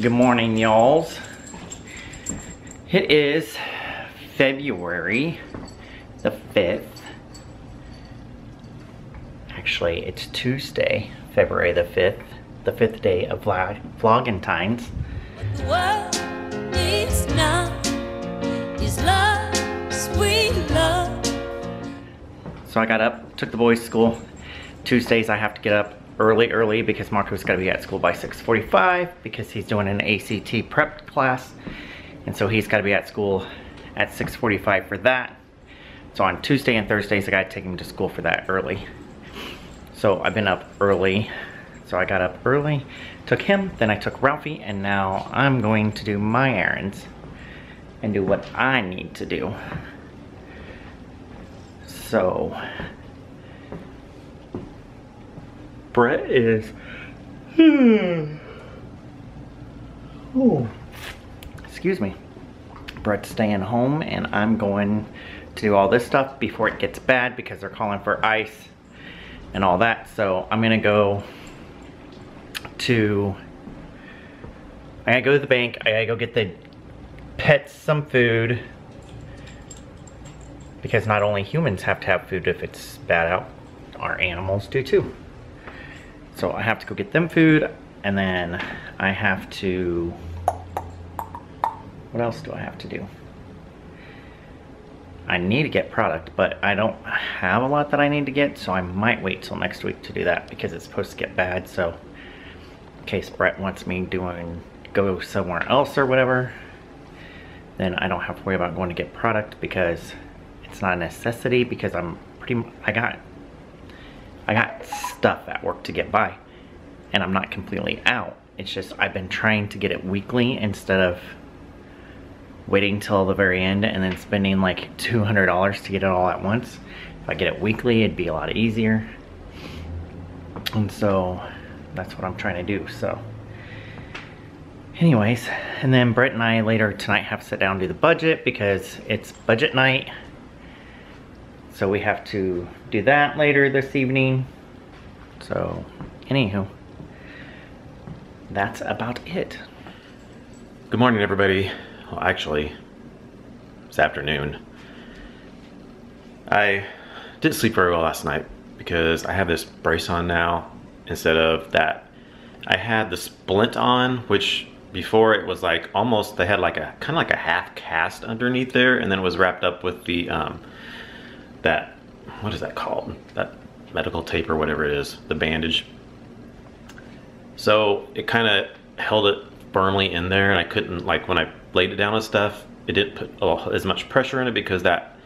Good morning, y'alls. It is February the 5th. Actually, it's Tuesday, February the 5th, the 5th day of Vlogentine'S. What the world needs now is love, sweet love. So I got up, took the boys to school. Tuesdays I have to get up early because Marco's got to be at school by 6:45 because he's doing an ACT prep class, and so he's got to be at school at 6:45 for that. So on Tuesday and Thursdays I got to take him to school for that early. So I've been up early. So I got up early, took him, then I took Ralphie, and now I'm going to do my errands and do what I need to do. So Brett is, oh, excuse me. Brett's staying home, and I'm going to do all this stuff before it gets bad because they're calling for ice and all that. So I'm gonna go to, I gotta go to the bank. I gotta go get the pets some food because not only humans have to have food if it's bad out, our animals do too. So I have to go get them food, and then I have to, what else do I have to do? I need to get product, but I don't have a lot that I need to get, so I might wait till next week to do that because it's supposed to get bad. So in case Brett wants me go somewhere else or whatever, then I don't have to worry about going to get product because it's not a necessity because I got stuff at work to get by, and I'm not completely out. It's just I've been trying to get it weekly instead of waiting till the very end and then spending like $200 to get it all at once. If I get it weekly, it'd be a lot easier. And so that's what I'm trying to do. So anyways, and then Brett and I later tonight have to sit down and do the budget because it's budget night. So we have to do that later this evening. So, anywho, that's about it. Good morning, everybody. Well, actually, it's afternoon. I didn't sleep very well last night because I have this brace on now instead of that. I had the splint on, which before it was like almost, they had like a kind of like a half cast underneath there, and then it was wrapped up with the that, what is that called? That medical tape or whatever it is, the bandage. So it kind of held it firmly in there, and I couldn't, like when I laid it down and stuff, it didn't put as much pressure in it because that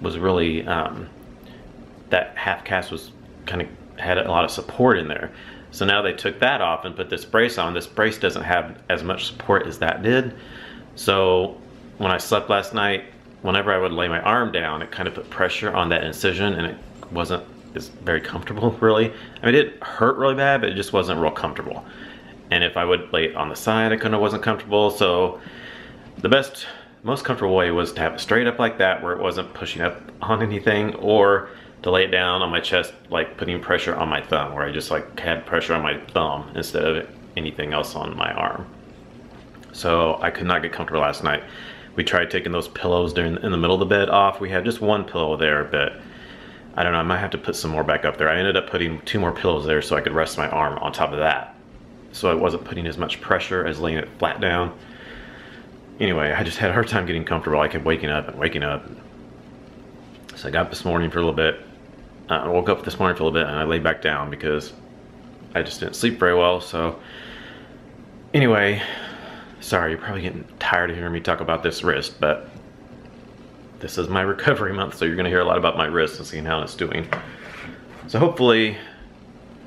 was really, that half cast was kind of had a lot of support in there. So now they took that off and put this brace on. This brace doesn't have as much support as that did. So when I slept last night, whenever I would lay my arm down, it kind of put pressure on that incision, and it wasn't very comfortable, really. I mean, it didn't hurt really bad, but it just wasn't real comfortable. And if I would lay it on the side, it kind of wasn't comfortable. So the most comfortable way was to have it straight up like that, where it wasn't pushing up on anything, or to lay it down on my chest, like putting pressure on my thumb, where I just like had pressure on my thumb instead of anything else on my arm. So I could not get comfortable last night. We tried taking those pillows in the middle of the bed off. We had just one pillow there, but I don't know, I might have to put some more back up there. I ended up putting 2 more pillows there so I could rest my arm on top of that. So I wasn't putting as much pressure as laying it flat down. Anyway, I just had a hard time getting comfortable. I kept waking up and waking up. So I got up this morning for a little bit. I woke up this morning for a little bit and I laid back down because I just didn't sleep very well. So anyway, sorry, you're probably getting tired of hearing me talk about this wrist, but this is my recovery month, so you're gonna hear a lot about my wrist and seeing how it's doing. So hopefully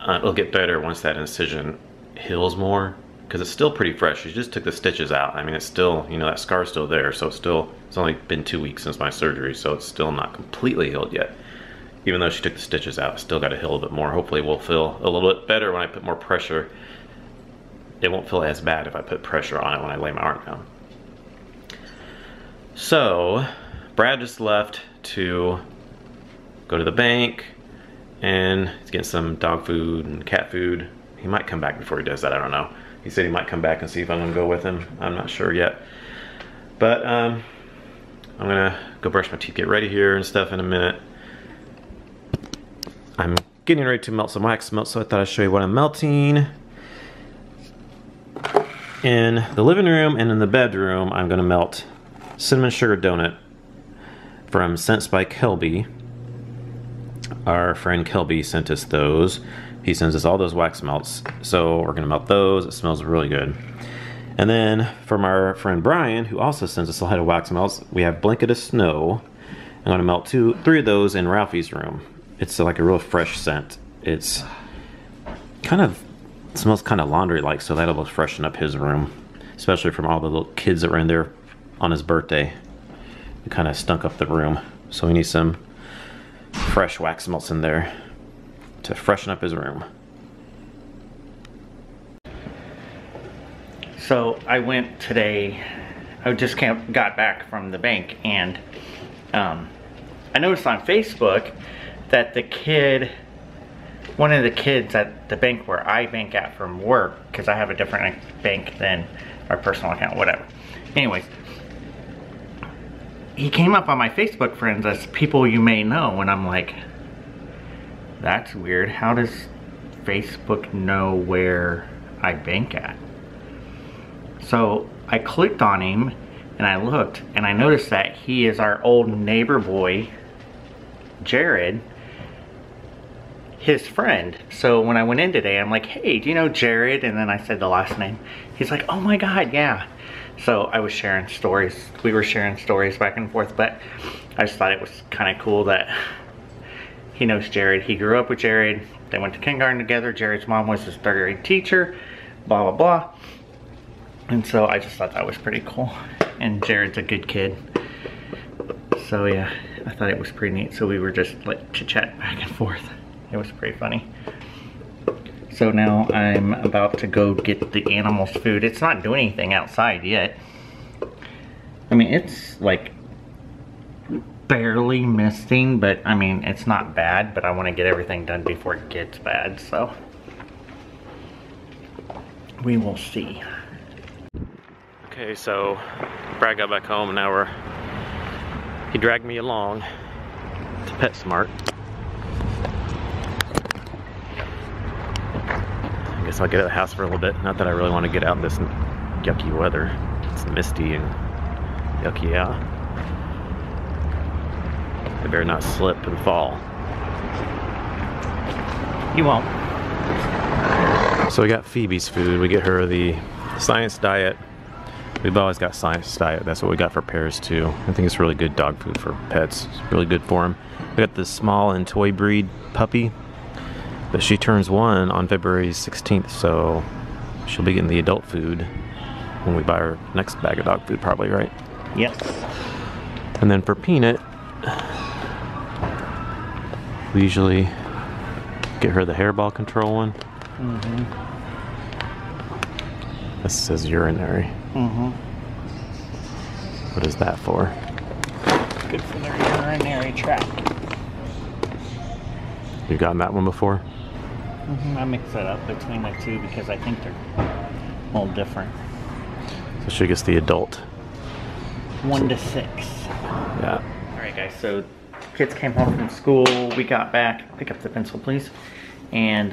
it'll get better once that incision heals more, because it's still pretty fresh. She just took the stitches out. I mean, it's still, you know, that scar's still there, so it's only been 2 weeks since my surgery, so it's still not completely healed yet. Even though she took the stitches out, it's still got to heal a bit more. Hopefully it will feel a little bit better when I put more pressure. It won't feel as bad if I put pressure on it when I lay my arm down. So Brad just left to go to the bank, and he's getting some dog food and cat food. He might come back before he does that, I don't know. He said he might come back and see if I'm gonna go with him. I'm not sure yet. But I'm gonna go brush my teeth, get ready here and stuff in a minute. I'm getting ready to melt some wax melt, so I thought I'd show you what I'm melting. In the living room and in the bedroom, I'm gonna melt cinnamon sugar donut from Scents by Kelby. Our friend Kelby sent us those. He sends us all those wax melts, so we're gonna melt those. It smells really good. And then from our friend Brian, who also sends us a lot of wax melts, we have Blanket of Snow. I'm gonna melt 3 of those in Ralphie's room. It's like a real fresh scent. It's kind of, it smells kind of laundry-like, so that'll freshen up his room, especially from all the little kids that were in there on his birthday. It kind of stunk up the room, so we need some fresh wax melts in there to freshen up his room. So I went today, I just got back from the bank, and I noticed on Facebook that one of the kids at the bank where I bank at from work, because I have a different bank than our personal account, whatever. Anyways, he came up on my Facebook friends as people you may know, and I'm like, that's weird. How does Facebook know where I bank at? So I clicked on him and I looked and I noticed that he is our old neighbor boy, Jared, his friend. So when I went in today, I'm like, hey, do you know Jared? And then I said the last name. He's like, oh my God, yeah. So I was sharing stories. We were sharing stories back and forth, but I just thought it was kind of cool that he knows Jared. He grew up with Jared. They went to kindergarten together. Jared's mom was his 3rd grade teacher, blah, blah, blah. And so I just thought that was pretty cool. And Jared's a good kid. So yeah, I thought it was pretty neat. So we were just like chit-chat back and forth. It was pretty funny. So now I'm about to go get the animals food. It's not doing anything outside yet. I mean, it's like barely misting, but I mean, it's not bad, but I want to get everything done before it gets bad, so we will see. Okay, so Brad got back home and now he dragged me along to PetSmart. I guess I'll get out of the house for a little bit. Not that I really want to get out in this yucky weather. It's misty and yucky out. I better not slip and fall. You won't. So we got Phoebe's food. We get her the Science Diet. We've always got Science Diet. That's what we got for Pears too. I think it's really good dog food for pets. It's really good for them. We got the small and toy breed puppy, but she turns 1 on February 16th, so she'll be getting the adult food when we buy her next bag of dog food, probably, right? Yes. And then for Peanut, we usually get her the hairball control one. Mm-hmm. This says urinary. Mm-hmm. What is that for? Good for their urinary tract. You've gotten that one before? I mix it up between the two because I think they're all different. So she gets the adult. 1 to 6. Yeah. Alright guys, so kids came home from school, we got back. Pick up the pencil please. And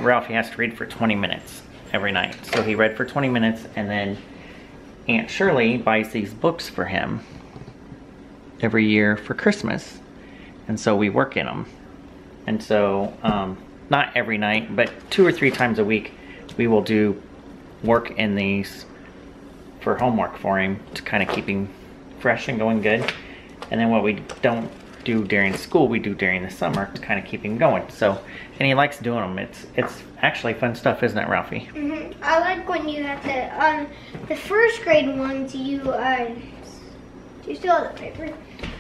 Ralphie has to read for 20 minutes every night. So he read for 20 minutes, and then Aunt Shirley buys these books for him every year for Christmas. And so we work in them. And so, not every night, but 2 or 3 times a week, we will do work in these for homework for him to kind of keep him fresh and going good. And then what we don't do during school, we do during the summer to kind of keep him going. So, and he likes doing them. It's actually fun stuff, isn't it, Ralphie? Mm-hmm. I like when you have to, the 1st grade ones, you still have the paper?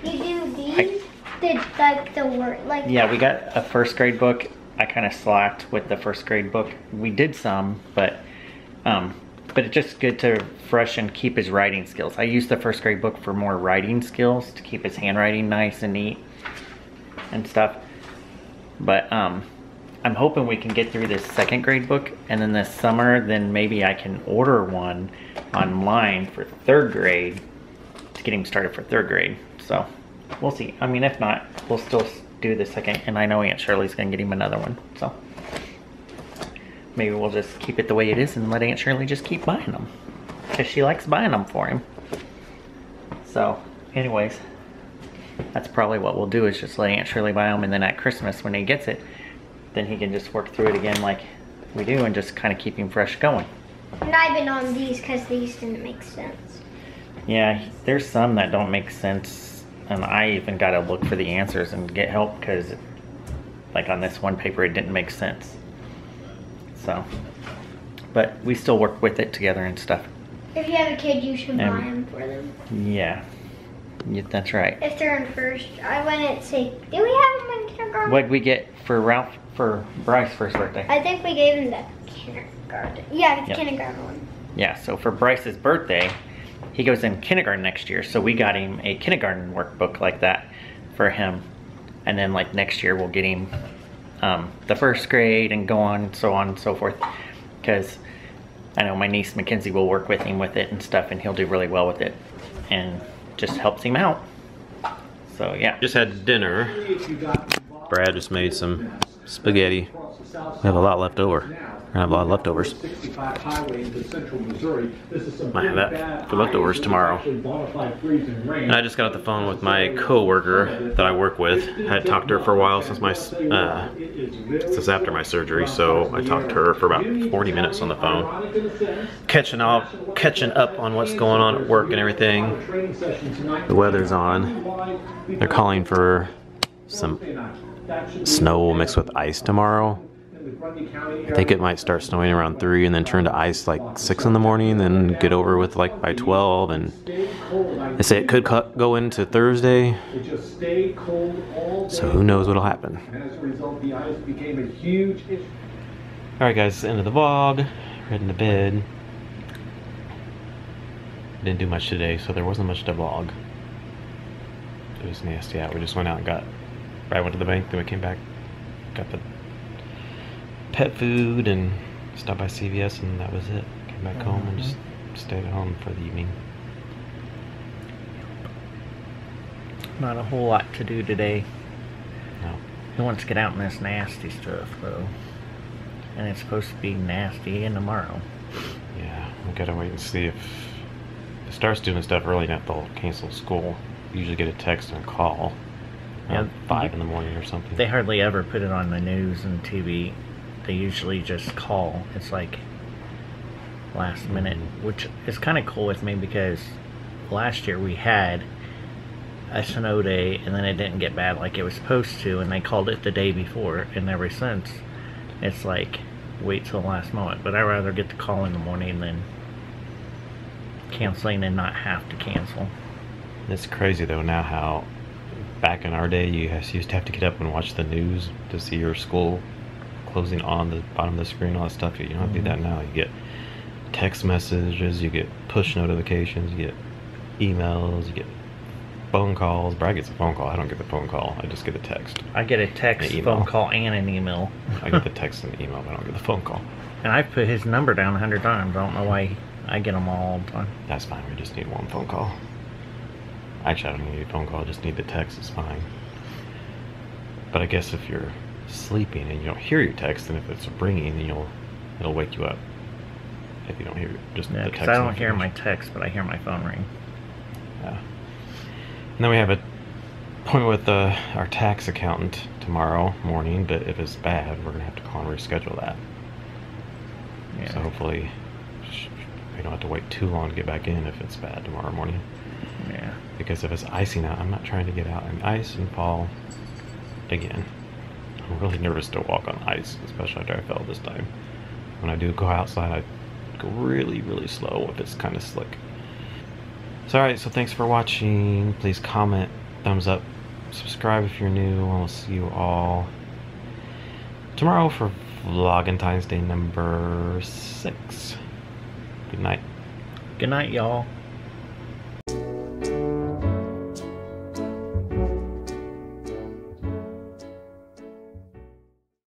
You do these, the word, like. Yeah, we got a 1st grade book. I kind of slacked with the 1st grade book. We did some, but it's just good to freshen, keep his writing skills. I use the 1st grade book for more writing skills to keep his handwriting nice and neat and stuff. But I'm hoping we can get through this 2nd grade book, and then this summer, then maybe I can order one online for 3rd grade to get him started for 3rd grade. So we'll see. I mean, if not, we'll still do the 2nd, and I know Aunt Shirley's gonna get him another one. So maybe we'll just keep it the way it is and let Aunt Shirley just keep buying them, because she likes buying them for him. So anyways, that's probably what we'll do, is just let Aunt Shirley buy them, and then at Christmas when he gets it, then he can just work through it again like we do and just kind of keep him fresh going. And I've been on these because these didn't make sense. Yeah, there's some that don't make sense, and I even got to look for the answers and get help, because like on this one paper it didn't make sense. So, but we still work with it together and stuff. If you have a kid, you should buy them for them. Yeah, that's right. If they're in 1st, I wouldn't say, do we have them in kindergarten? What'd we get for Ralph, for Bryce's first birthday? I think we gave him the kindergarten. Yeah, the kindergarten one. Yeah, so for Bryce's birthday, he goes in kindergarten next year, so we got him a kindergarten workbook like that for him. And then like next year we'll get him the 1st grade and go on and so forth, because I know my niece Mackenzie will work with him with it and stuff, and he'll do really well with it and just helps him out. So yeah. Just had dinner. Brad just made some spaghetti. We have a lot left over. I have a lot of leftovers. Might have that for leftovers tomorrow. And I just got off the phone with my co-worker that I work with. I had talked to her for a while since after my surgery, so I talked to her for about 40 minutes on the phone, catching up on what's going on at work and everything. The weather's on. They're calling for some snow mixed with ice tomorrow. I think it might start snowing around 3 and then turn to ice like 6 in the morning, then get over with like by 12, and they say it could go into Thursday, so who knows what'll happen. Alright guys, end of the vlog. Heading to bed. Didn't do much today, so there wasn't much to vlog. It was nasty out. We just went out and I went to the bank, then we came back, got the pet food and stopped by CVS, and that was it. Came back home and just stayed at home for the evening. Not a whole lot to do today. No. He wants to get out in this nasty stuff though. And it's supposed to be nasty again tomorrow. Yeah, we gotta wait and see if it starts doing stuff early enough, they'll cancel school. Usually get a text and a call. Yeah, 5 in the morning or something. They hardly ever put it on the news and TV. They usually just call. It's like last minute, which is kind of cool with me, because last year we had a snow day and then it didn't get bad like it was supposed to, and they called it the day before, and ever since it's like wait till the last moment. But I'd rather get the call in the morning than canceling and not have to cancel. It's crazy though now how back in our day you used to have to get up and watch the news to see your school closing on the bottom of the screen, all that stuff. You don't have to do that now. You get text messages, you get push notifications, you get emails, you get phone calls. Brad gets a phone call. I don't get the phone call. I just get a text. I get a text, phone call, and an email. I get the text and the email, but I don't get the phone call. And I've put his number down 100 times. I don't know why I get them all the time. That's fine. We just need one phone call. Actually, I don't need a phone call. I just need the text. It's fine. But I guess if you're sleeping and you don't hear your text, and if it's ringing, then it'll wake you up. If you don't hear just the text. Because I don't hear my text, but I hear my phone ring. Yeah. And then we have an appointment with our tax accountant tomorrow morning, but if it's bad, we're gonna have to call and reschedule that. Yeah. So hopefully we don't have to wait too long to get back in if it's bad tomorrow morning. Yeah. Because if it's icing out, I'm not trying to get out in ice and fall again. I'm really nervous to walk on ice, especially after I fell this time. When I do go outside, I go really, really slow if it's kind of slick. So alright, so thanks for watching. Please comment, thumbs up, subscribe if you're new, and we'll see you all tomorrow for Vlogentine'S Day number 6. Good night. Good night, y'all.